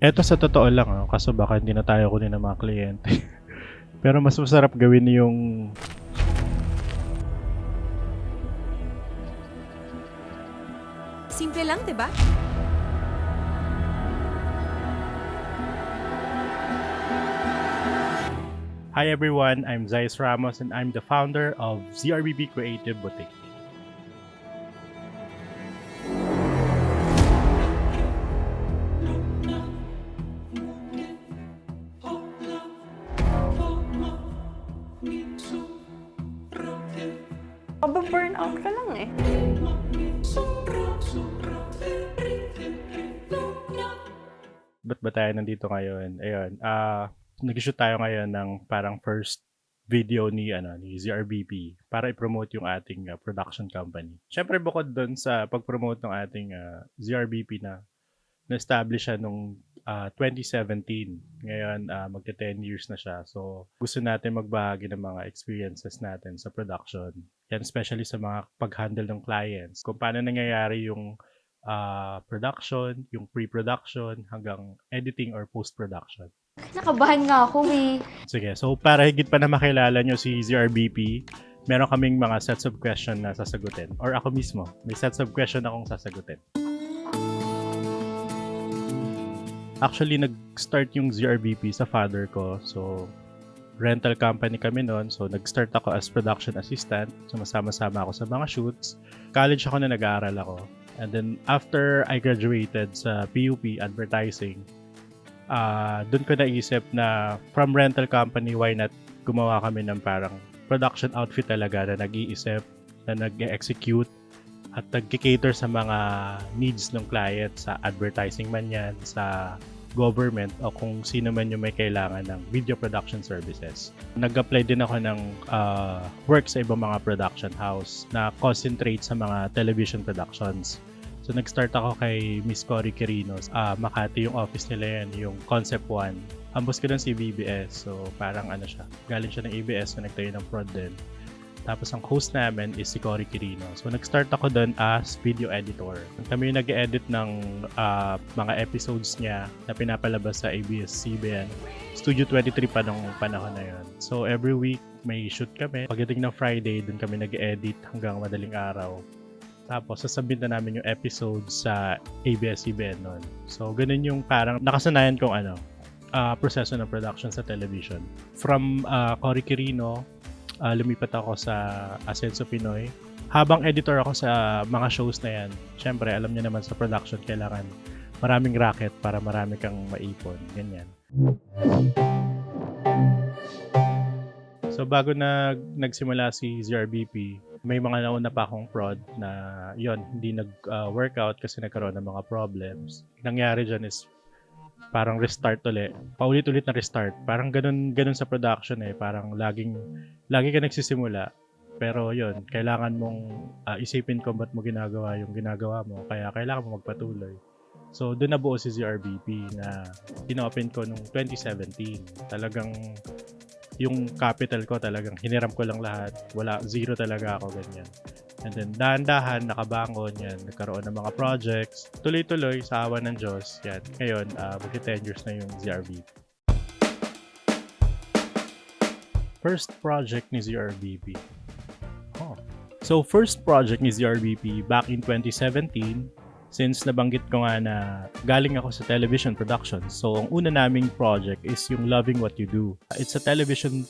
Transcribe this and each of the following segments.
Eto sa totoo lang, kaso baka hindi na tayo kunin ng mga kliyente. Pero mas masarap gawin yung Simple lang, 'di ba? Hi everyone, I'm Zais Ramos and I'm the founder of ZRBB Creative Boutique. Mababurnout ka lang eh. Ba't ba tayo nandito ngayon? Ayun, nag-shoot tayo ngayon ng parang first video ni ZRBP para i-promote yung ating production company. Siyempre bukod doon sa pag-promote ng ating ZRBP na-establish siya nung 2017. Ngayon, magta 10 years na siya. So, gusto natin magbahagi ng mga experiences natin sa production. Yan, especially sa mga pag-handle ng clients. Kung paano nangyayari yung production, yung pre-production, hanggang editing or post-production. Nakabahan nga ako eh. Sige, so para higit pa na makilala nyo si ZRBP, meron kaming mga sets of question na sasagutin. Or ako mismo, may sets of question akong sasagutin. Actually, nag-start yung ZRBP sa father ko. So, rental company kami noon. So, nag-start ako as production assistant. Sumasama-sama ako sa mga shoots. College ako na nag-aaral ako. And then, after I graduated sa PUP Advertising, doon ko naisip na from rental company, why not gumawa kami ng parang production outfit talaga na nag-iisip, na nag-execute, at nag-cater sa mga needs ng client sa advertising man yan, sa government o kung sino man yung may kailangan ng video production services. Nag-apply din ako ng work sa ibang mga production house na concentrate sa mga television productions. So nag-start ako kay Miss Cory Quirino. Makati yung office nila yan, yung Concept One. Ang boss ko doon si BBS. So parang ano siya, galing siya ng ABS na nagtayo ng prod din. Tapos ang host namin is si Cory Quirino. So nag-start ako doon as video editor. Kami yung nag-edit ng mga episodes niya na pinapalabas sa ABS-CBN. Studio 23 pa nung panahon na yun. So every week may shoot kami. Pagdating ng Friday, doon kami nag-edit hanggang madaling araw. Tapos sasabit na namin yung episodes sa ABS-CBN noon. So ganun yung parang nakasanayan kong proseso ng production sa television. From Cory Quirino, lumipat ako sa Asenso Pinoy. Habang editor ako sa mga shows na yan, syempre alam niyo naman sa production kailangan maraming racket para marami kang maipon. Ganyan. So bago nagsimula si ZRBP, may mga nauna pa akong prod na yon hindi nag-workout kasi nagkaroon ng mga problems. Nangyari dyan is parang restart ulit. Paulit-ulit na restart. Parang ganun sa production parang lagi ka nagsisimula. Pero yon kailangan mong isipin kung ba't mo ginagawa yung ginagawa mo. Kaya kailangan mo magpatuloy. So, doon nabuo si ZRBP na inopen ko nung 2017. Talagang yung capital ko talagang hiniram ko lang lahat. Zero talaga ako, ganyan. And then, dahan-dahan, nakabangon yan. Nagkaroon ng mga projects. Tuloy-tuloy, sa awa ng Diyos. Yan. Ngayon, magti 10 years na yung ZRBP. First project ni ZRBP. So, first project ni ZRBP back in 2017, since nabanggit ko nga na galing ako sa television production. So, ang una naming project is yung Loving What You Do. It's a television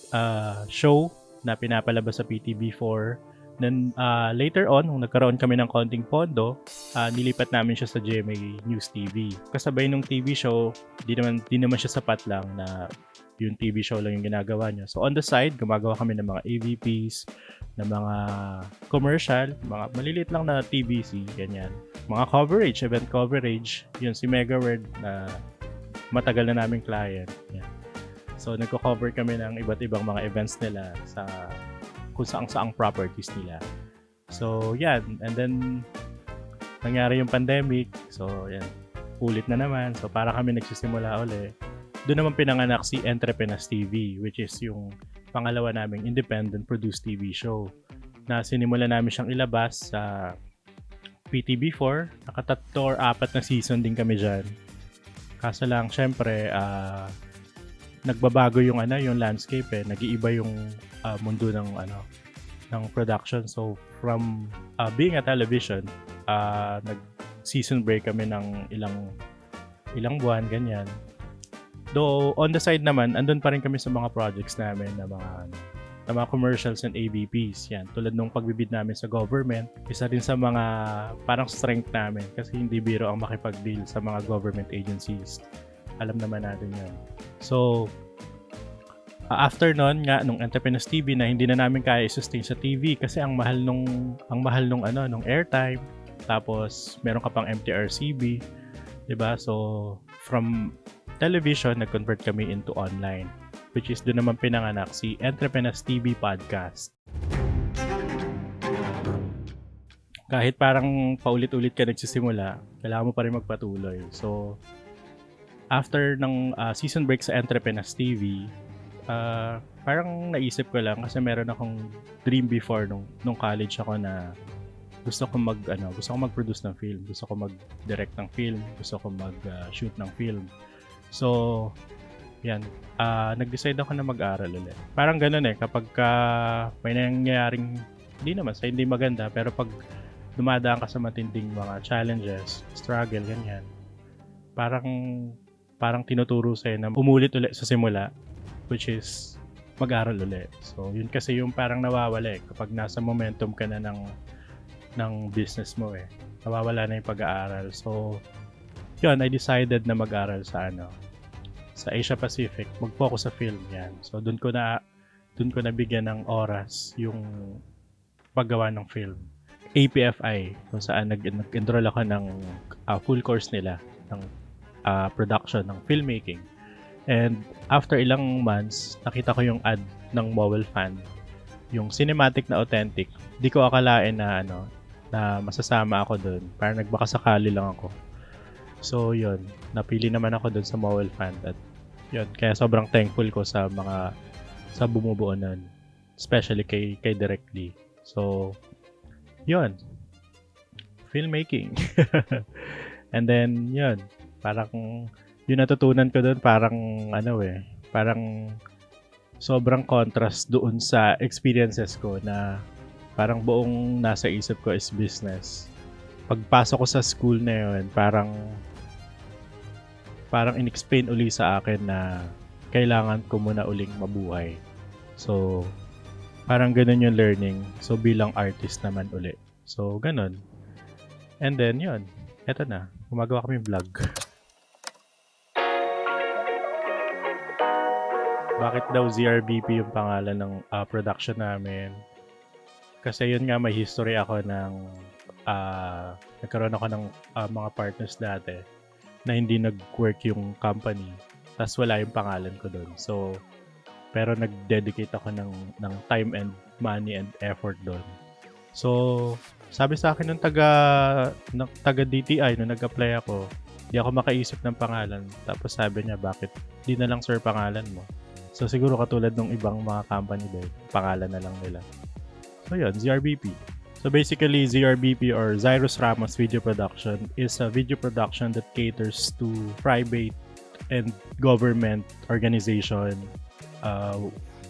show na pinapalabas sa PTV4. Then, later on, nung nagkaroon kami ng konting pondo, nilipat namin siya sa GMA News TV. Kasabay nung TV show, di naman siya sapat lang na yung TV show lang yung ginagawa niya. So, on the side, gumagawa kami ng mga AVPs, ng mga commercial, mga maliliit lang na TVC, ganyan. Mga coverage, event coverage, yun si MegaWorld na matagal na naming client. Yan. So, nagko-cover kami ng iba't ibang mga events nila sa kung saang properties nila. So, yan. And then, nangyari yung pandemic. So, yan. Ulit na naman. So, para kami nagsisimula ulit. Doon naman pinanganak si Entrepreneurs TV, which is yung pangalawa naming independent produced TV show na sinimula namin siyang ilabas sa PTV4. Nakatatlo or 4 na season din kami dyan. Kaso lang, syempre, nagbabago yung yung landscape eh. Nag-iiba yung mundo ng production. So from being a television, nag-season break kami ng ilang buwan, ganyan. Though on the side naman, andun pa rin kami sa mga projects namin na mga commercials and ABPs. Yan, tulad nung pagbibid namin sa government, isa din sa mga parang strength namin kasi hindi biro ang makipag-deal sa mga government agencies. Alam naman natin yun. So, after nun nga, nung Entrepreneurs TV na hindi na namin kaya i-sustain sa TV kasi ang mahal nung airtime, tapos meron ka pang MTRCB, 'di ba? So, from television, nag-convert kami into online, which is doon naman pinanganak si Entrepreneurs TV Podcast. Kahit parang paulit-ulit ka nagsisimula, kailangan mo pa rin magpatuloy. So, after ng season break sa Entrepreneurs TV, parang naisip ko lang kasi meron akong dream before nung college ako na gusto ko mag-produce ng film, gusto ko mag-direct ng film, gusto ko mag-shoot ng film. So, yan, nag-decide ako na mag-aral ulit. Parang ganun eh, kapag may nangyayaring hindi maganda, pero pag dumadaan ka sa matinding mga challenges, struggle, ganyan, parang tinuturo sa'yo na umulit ulit sa simula, which is mag-aral ulit. So, yun kasi yung parang nawawala eh, kapag nasa momentum ka na ng business mo eh. Nawawala na yung pag-aaral. So, yun, I decided na mag-aral sa Asia Pacific, mag-focus sa film yan. So, doon ko nabigyan ng oras yung paggawa ng film. APFI, kung saan nag-enroll ako ng full course nila ng production ng filmmaking. And after ilang months, nakita ko yung ad ng Mobile Fan, yung cinematic na authentic. Di ko akalain na masasama ako doon. Parang nagbakasakali lang ako. So yun, napili naman ako doon sa Mobile Fan at yun, kaya sobrang thankful ko sa bumubuo nun, especially kay Direct Lee. So yun, filmmaking. And then yun, parang yung natutunan ko doon parang sobrang contrast doon sa experiences ko na parang buong nasa isip ko is business. Pagpasok ko sa school na yun, parang in-explain uli sa akin na kailangan ko muna uling mabuhay. So, parang ganun yung learning. So, bilang artist naman uli. So, ganun. And then, yun. Eto na. Gumagawa kami vlog. Bakit daw ZRBP yung pangalan ng production namin? Kasi yun nga, may history ako nagkaroon ako ng mga partners dati na hindi nag-work yung company. Tas wala yung pangalan ko doon. So, pero nag-dedicate ako ng time and money and effort doon. So, sabi sa akin ng taga DTI nung nag-apply ako, di ako makaisip ng pangalan. Tapos sabi niya, bakit di na lang sir pangalan mo? So, siguro katulad ng ibang mga company din, pangalan na lang nila. So, yun, ZRBP. So, basically, ZRBP or Zyrus Ramos Video Production is a video production that caters to private and government organization.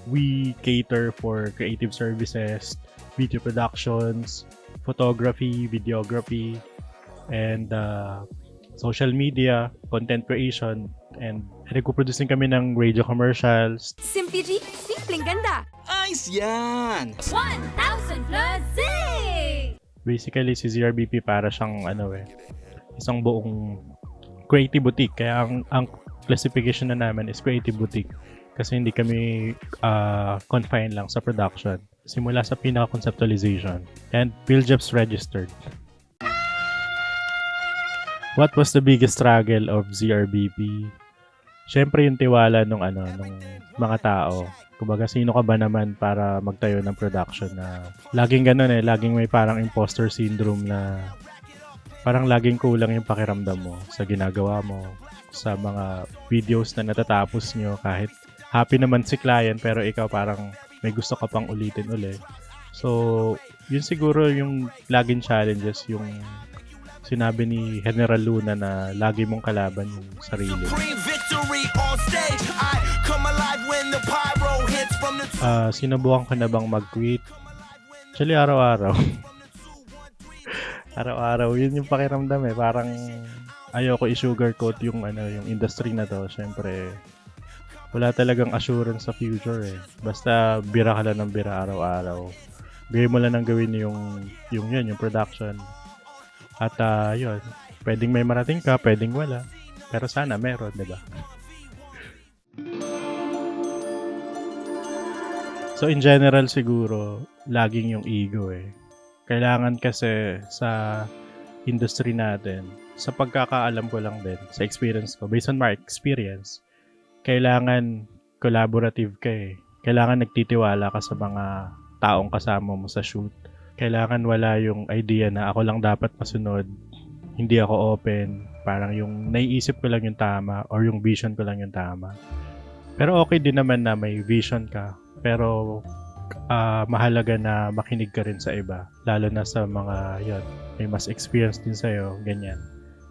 We cater for creative services, video productions, photography, videography, and social media, content creation, and nagpo-produce din kami ng radio commercials. Simply G, simpleng ganda. Ayos yan! 1,000 plus zing! Basically, si ZRBP para siyang isang buong creative boutique. Kaya ang classification na namin is creative boutique. Kasi hindi kami confined lang sa production. Simula sa pinaka-conceptualization. And PhilJeps registered. What was the biggest struggle of ZRBP? Siyempre yung tiwala nung mga tao. Kumbaga, sino ka ba naman para magtayo ng production na laging ganun laging may parang imposter syndrome na parang laging kulang yung pakiramdam mo sa ginagawa mo, sa mga videos na natatapos nyo kahit happy naman si client pero ikaw parang may gusto ka pang ulitin ulit. So, yun siguro yung laging challenges, yung sinabi ni General Luna na lagi mong kalaban yung sarili. Victory on stage. I come alive when the pyro hits from the Sinubukan ko na bang mag-quit? Actually, araw-araw. Araw-araw, yun yung pakiramdam eh. Parang ayoko i-sugarcoat yung yung industry na to. Siyempre, wala talagang assurance sa future eh. Basta bira ka lang ng bira araw-araw. Gawin mo lang ng gawin yung production. At yun, pwedeng may marating ka, pwedeng wala. Pero sana meron, diba? So in general siguro, laging yung ego eh. Kailangan kasi sa industry natin, sa pagkakaalam ko lang din, sa experience ko, based on my experience, kailangan collaborative ka eh. Kailangan nagtitiwala ka sa mga taong kasama mo sa shoot. Kailangan wala yung idea na ako lang dapat masunod, hindi ako open, parang yung naiisip ko lang yung tama or yung vision ko lang yung tama. Pero okay din naman na may vision ka, pero mahalaga na makinig ka rin sa iba, lalo na sa mga yun, may mas experience din sa'yo, ganyan.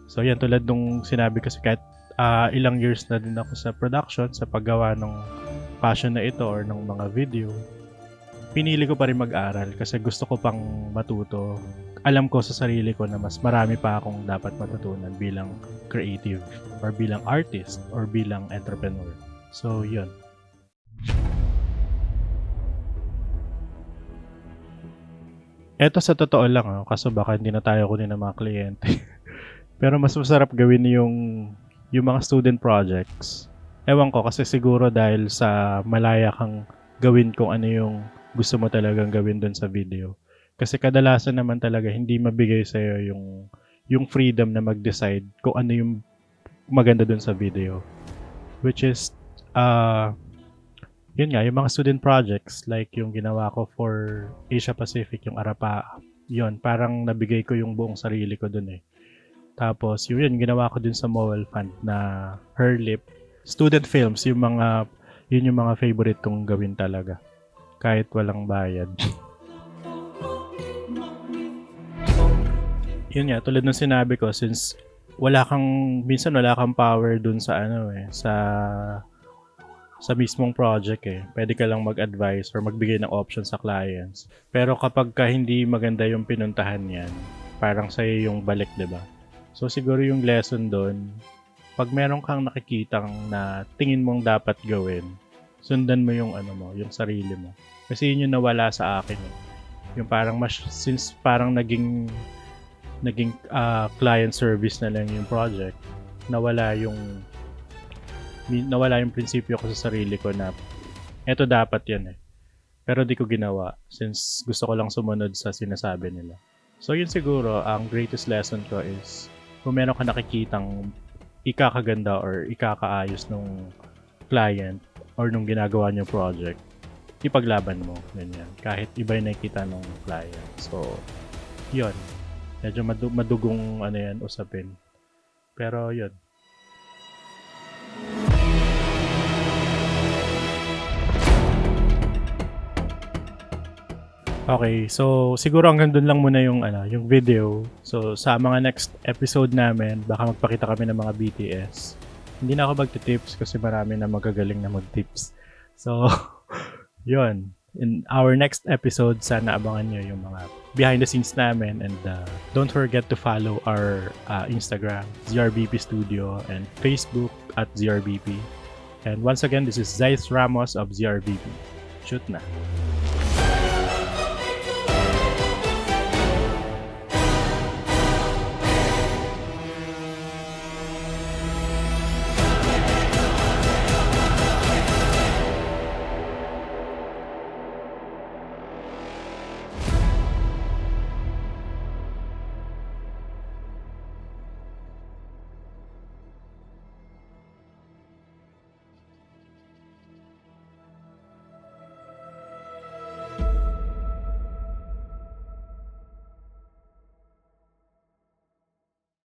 So yan, tulad nung sinabi ko kahit ilang years na din ako sa production, sa paggawa ng passion na ito or ng mga video, pinili ko pa rin mag-aral kasi gusto ko pang matuto. Alam ko sa sarili ko na mas marami pa akong dapat matutunan bilang creative or bilang artist or bilang entrepreneur. So yun. Eto sa totoo lang, kaso baka hindi na tayo kunin ng mga kliyente. Pero mas masarap gawin yung mga student projects. Ewan ko kasi siguro dahil sa malaya kang gawin kung ano yung gusto mo talagang gawin dun sa video. Kasi kadalasan naman talaga hindi mabigay sa'yo yung freedom na mag-decide kung ano yung maganda dun sa video. Which is, yun nga, yung mga student projects, like yung ginawa ko for Asia Pacific, yung Arapa, yun, parang nabigay ko yung buong sarili ko dun eh. Tapos, yun ginawa ko dun sa Mowel Fund na Her Lip. Student films, yun yung mga favorite kong gawin talaga. Kahit walang bayad. Yun nga, tulad ng sinabi ko, since minsan wala kang power dun sa sa mismong project eh. Pwede ka lang mag-advise or magbigay ng option sa clients. Pero kapag hindi maganda yung pinuntahan yan, parang sa'yo yung balik, diba? So siguro yung lesson doon, pag meron kang nakikitang na tingin mong dapat gawin, sundan mo yung yung sarili mo. Kasi yun yung nawala sa akin eh. Yung parang since parang naging client service na lang yung project, nawala yung prinsipyo ko sa sarili ko na eto dapat yan eh. Pero di ko ginawa since gusto ko lang sumunod sa sinasabi nila. So yun siguro, ang greatest lesson ko is kung meron ka nakikitang ikakaganda or ikakaayos nung client or nung ginagawa niyong project, ipaglaban mo, ganyan. Kahit iba yung nakikita nung client. So, yun. Medyo madugong usapin. Pero yun. Okay, so siguro hanggang doon lang muna yung video. So sa mga next episode namin, baka magpakita kami ng mga BTS. Hindi na ako magti-tips kasi marami na magagaling na mag-tips. So, yun. In our next episode, sana abangan nyo yung mga behind the scenes namin. And don't forget to follow our Instagram, ZRBP Studio, and Facebook at ZRBP. And once again, this is Zeiss Ramos of ZRBP. Shoot na!